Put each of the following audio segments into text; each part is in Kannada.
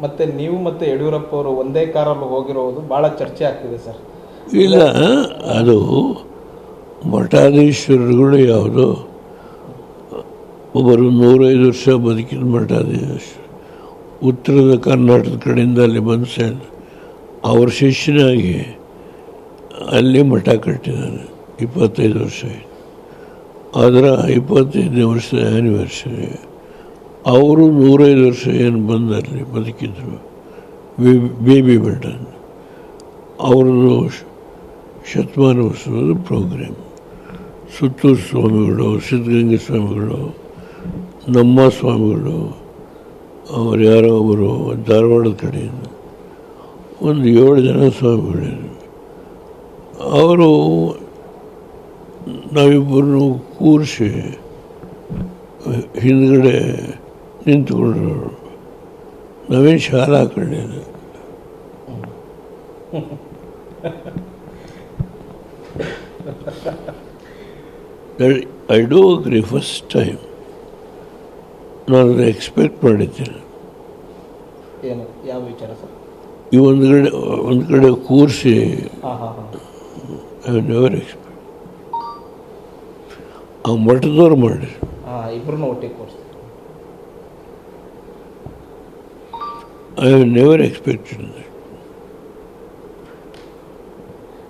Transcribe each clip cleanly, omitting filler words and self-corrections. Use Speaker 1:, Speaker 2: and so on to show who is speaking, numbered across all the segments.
Speaker 1: ಮತ್ತು ನೀವು ಮತ್ತು ಯಡಿಯೂರಪ್ಪ ಅವರು ಒಂದೇ ಕಾರಲ್ಲಿ ಹೋಗಿರೋದು ಭಾಳ ಚರ್ಚೆ ಆಗ್ತಿದೆ ಸರ್.
Speaker 2: ಇಲ್ಲ, ಅದು ಮಠಾಧೀಶ್ವರರುಗಳು ಯಾವುದೋ ಒಬ್ಬರು 105 ವರ್ಷ ಬದುಕಿದ ಮಠಾಧೀಶ್ವರ ಉತ್ತರದ ಕರ್ನಾಟಕದ ಕಡೆಯಿಂದ ಅಲ್ಲಿ ಬಂದು ಅವ್ರ ಶಿಷ್ಯನಾಗಿ ಅಲ್ಲಿ ಮಠ ಕಟ್ಟಿದ್ದಾನೆ. 25 ವರ್ಷ ಆಯಿತು. ಅದರ 25ನೇ ವರ್ಷದ ಆ್ಯನಿವರ್ಸರಿ ಅವರು 105 ವರ್ಷ ಏನು ಬಂದಲ್ಲಿ ಬದುಕಿದ್ರು. ಬೇಬಿ ಮಠ ಅವ್ರದ್ದು ಶತಮಾನೋತ್ಸವದ ಪ್ರೋಗ್ರಾಮ್. ಸುತ್ತೂರು ಸ್ವಾಮಿಗಳು, ಸಿದ್ಧಗಂಗೆ ಸ್ವಾಮಿಗಳು, ನಮ್ಮ ಸ್ವಾಮಿಗಳು, ಅವರು ಯಾರೋ ಒಬ್ಬರು ಧಾರವಾಡದ ಕಡೆಯಿಂದ ಒಂದು 7 ಜನ ಸ್ವಾಮಿಗಳಿದ್ರು. ಅವರು ನಾವಿಬ್ಬರನ್ನು ಕೂರಿಸಿ ಹಿಂದ್ಗಡೆ ನಿಂತ್ಕೊಂಡ್ರು. ನಾವೇನು ಶಾಲಾ ಹಾಕೊಂಡಿಲ್ಲ. I do agree. First time ನಾನು ಎಕ್ಸ್ಪೆಕ್ಟ್ ಮಾಡಿದ್ದೇನೆ.
Speaker 1: ಏನು, ಯಾವ ವಿಚಾರ ಸರ್?
Speaker 2: ಈ ಒಂದು ಕಡೆ ಕೂರಿಸಿ ಐ ನೆವರ್ ಎಕ್ಸ್ಪೆಕ್ಟ್. ಆ ಮಠದವ್ರು ಮಾಡಿ
Speaker 1: ಇಬ್ಬರನ್ನ ಒಟ್ಟಿಗೆ ಕೂರಿಸಿ
Speaker 2: I have never expected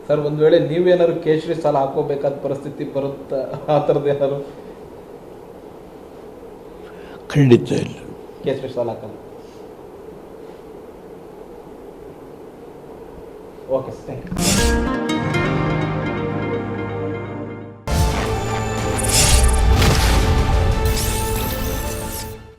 Speaker 1: sir. ಒಂದು ವೇಳೆ ನೀವೇನಾದ್ರು ಕೇಸರಿ ಸಾಲ ಹಾಕೋಬೇಕಾದ ಪರಿಸ್ಥಿತಿ ಬರುತ್ತಾ, ಆ ಥರದ್ದು ಏನಾದ್ರು?
Speaker 2: ಖಂಡಿತ ಇಲ್ಲ,
Speaker 1: ಕೇಸರಿ ಸಾಲ ಹಾಕಲ್ಲ. Okay sir, thank you.